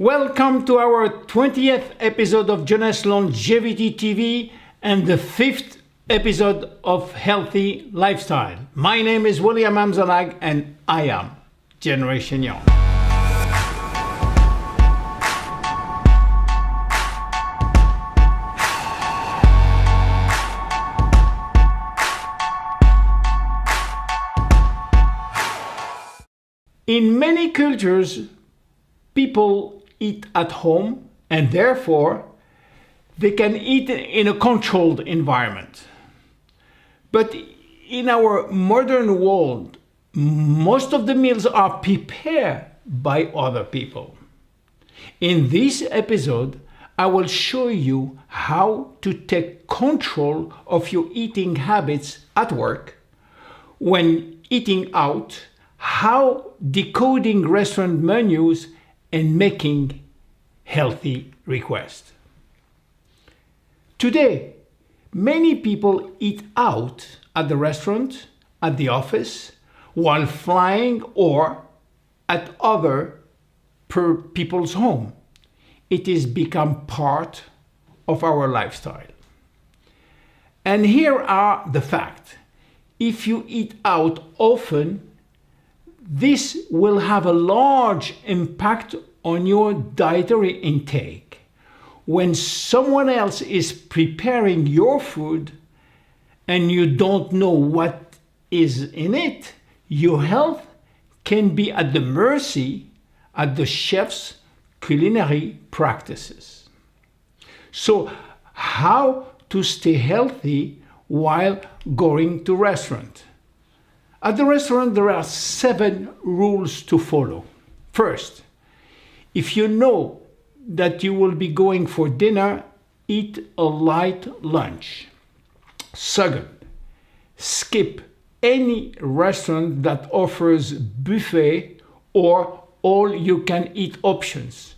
Welcome to our 20th episode of Jeunesse Longevity TV and the 5th episode of Healthy Lifestyle. My name is William Amzalag and I am Generation Young. In many cultures, people eat at home and therefore they can eat in a controlled environment. But in our modern world, most of the meals are prepared by other people. In this episode, I will show you how to take control of your eating habits at work, when eating out, how decoding restaurant menus and making healthy requests. Today, many people eat out at the restaurant, at the office, while flying or at other people's home. It has become part of our lifestyle. And here are the facts. If you eat out often, this will have a large impact on your dietary intake. When someone else is preparing your food and you don't know what is in it, your health can be at the mercy of the chef's culinary practices. So, how to stay healthy while going to restaurant? At the restaurant, there are 7 rules to follow. First, if you know that you will be going for dinner, eat a light lunch. Second, skip any restaurant that offers buffet or all-you-can-eat options.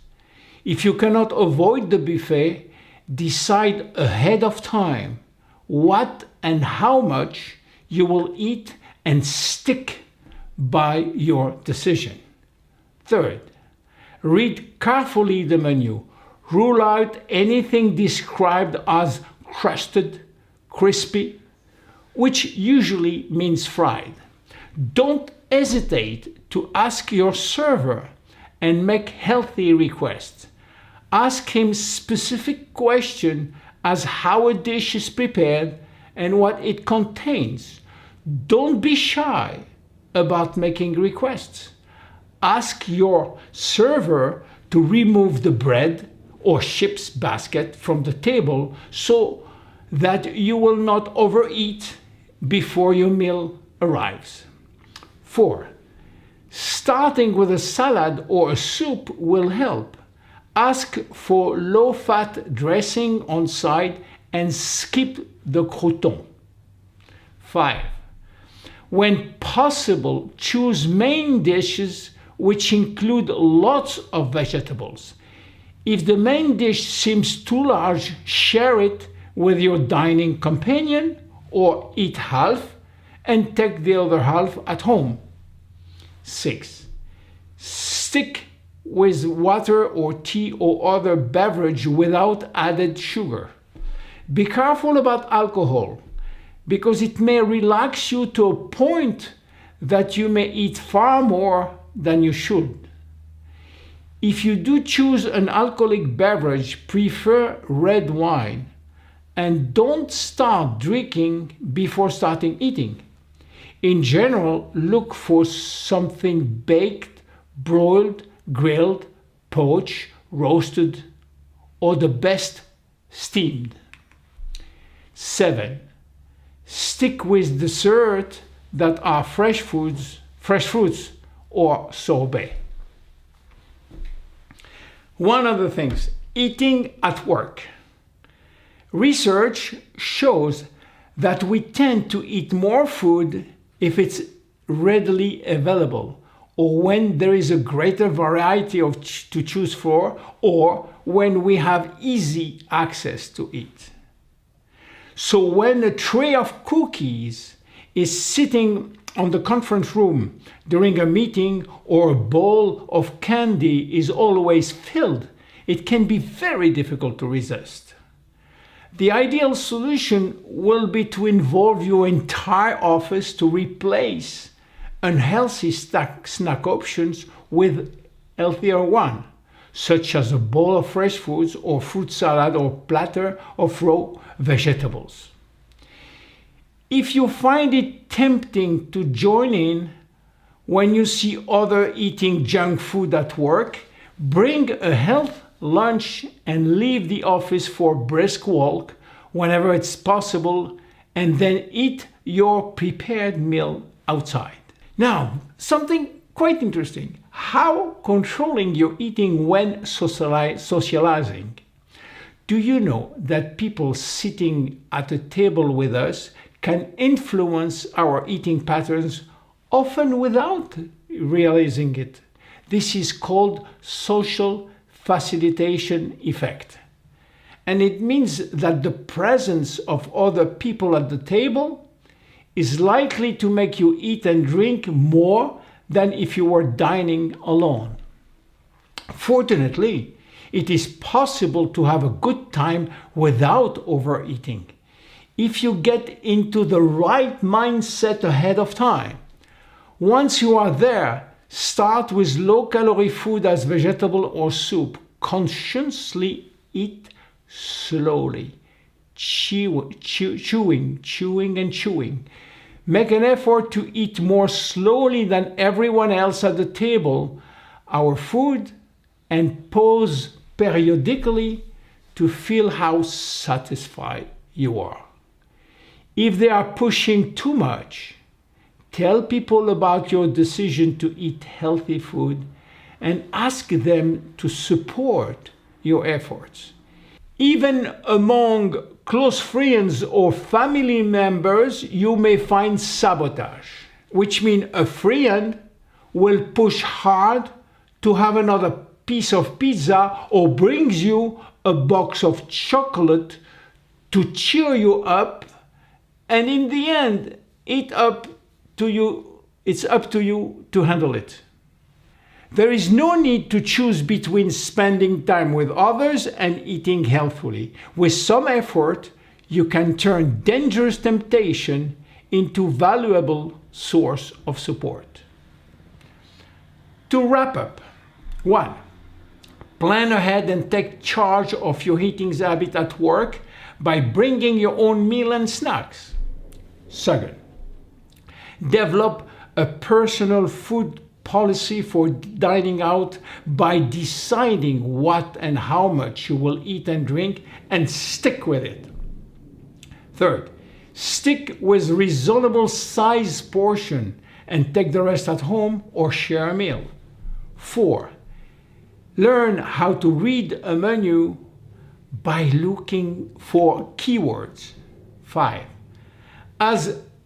If you cannot avoid the buffet, decide ahead of time what and how much you will eat and stick by your decision. Third, read carefully the menu. Rule out anything described as crusted, crispy, which usually means fried. Don't hesitate to ask your server and make healthy requests. Ask him specific questions as how a dish is prepared and what it contains. Don't be shy about making requests. Ask your server to remove the bread or chips basket from the table so that you will not overeat before your meal arrives. 4. Starting with a salad or a soup will help. Ask for low-fat dressing on side and skip the crouton. 5. When possible, choose main dishes which include lots of vegetables. If the main dish seems too large, share it with your dining companion or eat half and take the other half at home. 6. Stick with water or tea or other beverage without added sugar. Be careful about alcohol, because it may relax you to a point that you may eat far more than you should. If you do choose an alcoholic beverage, prefer red wine and don't start drinking before starting eating. In general, look for something baked, broiled, grilled, poached, roasted, or the best steamed. 7. Stick with dessert that are fresh fruits or sorbet. One of the things, eating at work. Research shows that we tend to eat more food if it's readily available, or when there is a greater variety to choose for, or when we have easy access to it. So when a tray of cookies is sitting on the conference room during a meeting, or a bowl of candy is always filled, it can be very difficult to resist. The ideal solution will be to involve your entire office to replace unhealthy snack options with healthier ones, such as a bowl of fresh foods or fruit salad or platter of raw vegetables. If you find it tempting to join in when you see others eating junk food at work, bring a health lunch and leave the office for a brisk walk whenever it's possible, and then eat your prepared meal outside. Now, something quite interesting. How controlling your eating when socializing. Do you know that people sitting at a table with us can influence our eating patterns, often without realizing it? This is called social facilitation effect. And it means that the presence of other people at the table is likely to make you eat and drink more than if you were dining alone. Fortunately, it is possible to have a good time without overeating if you get into the right mindset ahead of time. Once you are there, start with low-calorie food as vegetable or soup. Consciously eat slowly, chewing and chewing. Make an effort to eat more slowly than everyone else at the table, our food, and pause periodically to feel how satisfied you are. If they are pushing too much, tell people about your decision to eat healthy food and ask them to support your efforts. Even among close friends or family members, you may find sabotage, which means a friend will push hard to have another piece of pizza or brings you a box of chocolate to cheer you up, and in the end, it's up to you to handle it. There is no need to choose between spending time with others and eating healthfully. With some effort, you can turn dangerous temptation into valuable source of support. To wrap up, 1. Plan ahead and take charge of your eating habit at work by bringing your own meal and snacks. 2. Develop a personal food policy for dining out by deciding what and how much you will eat and drink, and stick with it. 3. Stick with reasonable size portion and take the rest at home or share a meal. 4. Learn how to read a menu by looking for keywords. 5.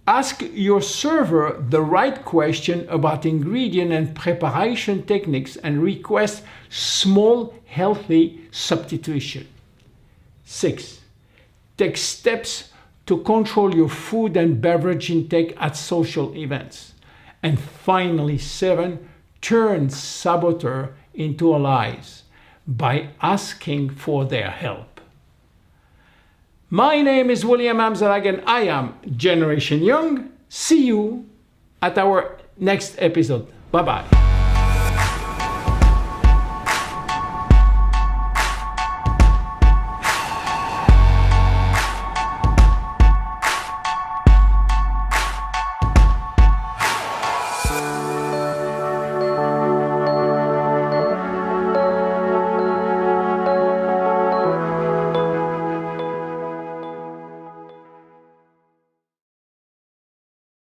Ask your server the right question about ingredient and preparation techniques and request small, healthy substitution. 6. Take steps to control your food and beverage intake at social events. And finally, 7. Turn saboteur into allies by asking for their help. My name is William Amzalag and I am Generation Young. See you at our next episode. Bye-bye.